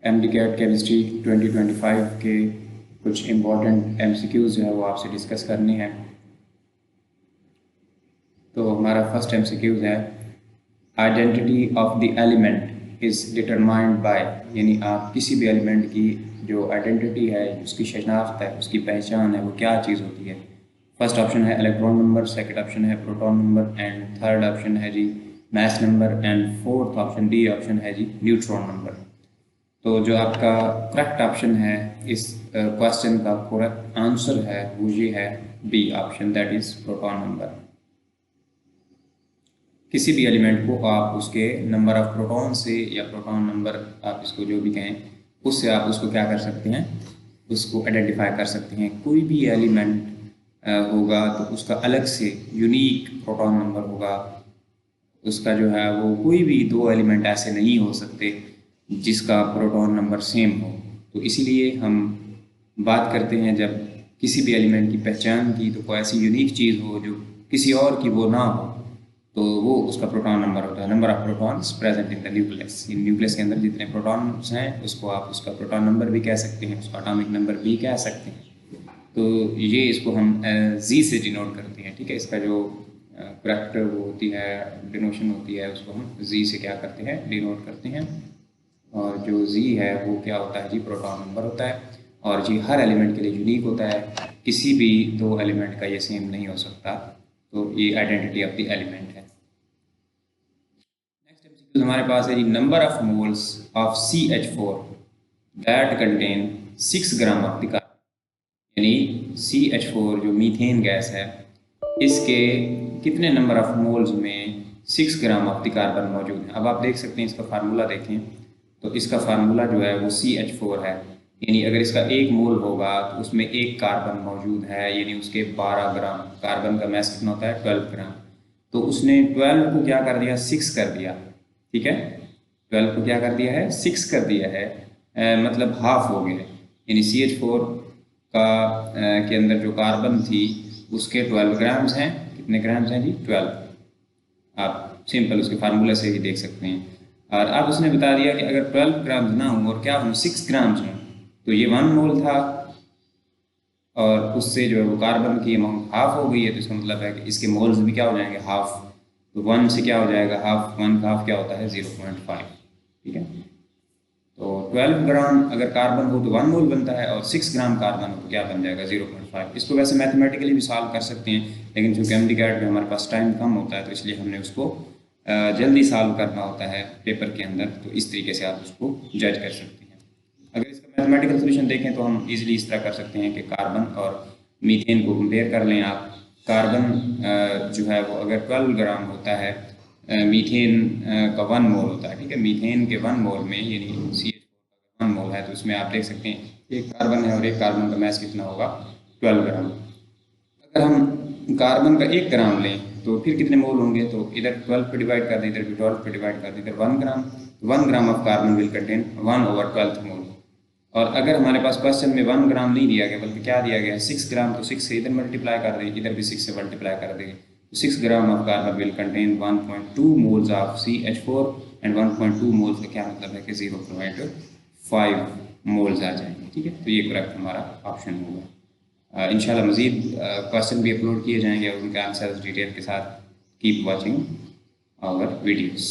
MD-CAT chemistry 2025 के कुछ important MCQs जो है वो आपसे डिस्कस करने हैं। तो हमारा फर्स्ट MCQs है identity of the element is determined by, यानी आप किसी भी एलिमेंट की जो आइडेंटिटी है, उसकी शनाख्त है, उसकी पहचान है, वो क्या चीज़ होती है। फर्स्ट ऑप्शन है इलेक्ट्रॉन नंबर, सेकंड ऑप्शन है proton number and third option है जी mass number and fourth option D option है जी न्यूट्रॉन नंबर। तो जो आपका करेक्ट ऑप्शन है इस क्वेश्चन का करेक्ट आंसर है वो ये है B option, that is proton number. किसी भी एलिमेंट को आप उसके नंबर ऑफ प्रोटॉन से या प्रोटॉन नंबर, आप इसको जो भी कहें, उससे आप उसको क्या कर सकते हैं, उसको आइडेंटिफाई कर सकते हैं। कोई भी एलिमेंट होगा तो उसका अलग से यूनिक प्रोटॉन नंबर होगा। उसका जो है वो कोई भी दो एलिमेंट ऐसे नहीं हो सकते जिसका प्रोटॉन नंबर सेम हो। तो इसीलिए हम बात करते हैं जब किसी भी एलिमेंट की पहचान की, तो कोई ऐसी यूनिक चीज़ हो जो किसी और की वो ना हो, तो वो उसका प्रोटॉन नंबर होता है, number of protons present in the nucleus. In nucleus के अंदर जितने प्रोटॉन्स हैं उसको आप उसका प्रोटॉन नंबर भी कह सकते हैं, उसका एटॉमिक नंबर भी कह सकते हैं। तो ये इसको हम जी से डिनोट करते हैं, ठीक है। इसका जो करेक्ट वो होती है, डिनोशन होती है, उसको हम जी से क्या करते हैं, डिनोट करते हैं। और जो जी है वो क्या होता है जी, प्रोटॉन नंबर होता है। और जी हर एलिमेंट के लिए यूनिक होता है, किसी भी दो एलिमेंट का ये सेम नहीं हो सकता। तो ये आइडेंटिटी ऑफ द एलिमेंट है। नेक्स्ट एमसीक्यू हमारे पास है जी number of moles of CH4 that contain 6 gram of the carbon, यानी CH4 जो मीथेन गैस है, इसके कितने नंबर ऑफ मोल्स में 6 ग्राम ऑफ द कार्बन मौजूद है। अब आप देख सकते हैं, इसका फार्मूला देखें तो इसका फार्मूला जो है वो CH4 है, यानी अगर इसका एक मोल होगा तो उसमें एक कार्बन मौजूद है, यानी उसके 12 ग्राम। कार्बन का मास कितना होता है, 12 ग्राम। तो उसने 12 को क्या कर दिया, 6 कर दिया, ठीक है। 12 को क्या कर दिया है, 6 कर दिया है, मतलब हाफ हो गया। यानी CH4 का के अंदर जो कार्बन थी उसके 12 ग्राम्स हैं। कितने ग्राम्स हैं जी, 12। आप सिंपल उसके फार्मूले से ही देख सकते हैं। और अब उसने बता दिया कि अगर 12 ग्राम्स ना हो और क्या हो, 6 ग्राम्स हों, तो ये 1 मोल था और उससे जो है वो कार्बन की अमाउंट हाफ हो गई है। तो इसका मतलब है कि इसके मोल्स भी क्या हो जाएंगे, हाफ। तो 1 से क्या हो जाएगा, हाफ। 1 का हाफ क्या होता है, 0.5, ठीक है। तो 12 ग्राम अगर कार्बन हो तो 1 मोल बनता है, और 6 ग्राम कार्बन हो तो क्या बन जाएगा, 0.5। इसको वैसे मैथमेटिकली भी सॉल्व कर सकते हैं, लेकिन चूँकि MD-CAT में हमारे पास टाइम कम होता है तो इसलिए हमने उसको जल्दी सॉल्व करना होता है पेपर के अंदर। तो इस तरीके से आप उसको जज कर सकते हैं। अगर इसका मैथमेटिकल सोल्यूशन देखें तो हम इजीली इस तरह कर सकते हैं कि कार्बन और मीथेन को कंपेयर कर लें आप। कार्बन जो है वो अगर 12 ग्राम होता है, मीथेन का 1 मोल होता है, ठीक है। मीथेन के 1 मोल में, यानी CH4 का 1 मोल है, तो उसमें आप देख सकते हैं एक कार्बन है और एक कार्बन का मास कितना होगा, 12 ग्राम। अगर हम कार्बन का 1 ग्राम लें तो फिर कितने मोल होंगे, तो इधर 12 पे डिवाइड कर दें, इधर भी 12 पे डिवाइड कर दें, इधर 1 ग्राम। 1 gram of carbon will contain 1/12 मोल। और अगर हमारे पास क्वेश्चन में 1 ग्राम नहीं दिया गया बल्कि क्या दिया गया है, 6 ग्राम, तो 6 से इधर मल्टीप्लाई कर दें, इधर भी 6 से मल्टीप्लाई कर देंगे। तो 6 gram of carbon will contain 1.2 moles of CH4 and 1.2 moles का क्या मतलब है कि 0.5 मोल्स आ जाएंगे, ठीक है। तो ये करेक्ट हमारा ऑप्शन होगा। इंशाल्लाह मज़ीद क्वेश्चन भी अपलोड किए जाएंगे और उनके आंसर डिटेल के साथ। Keep watching our videos.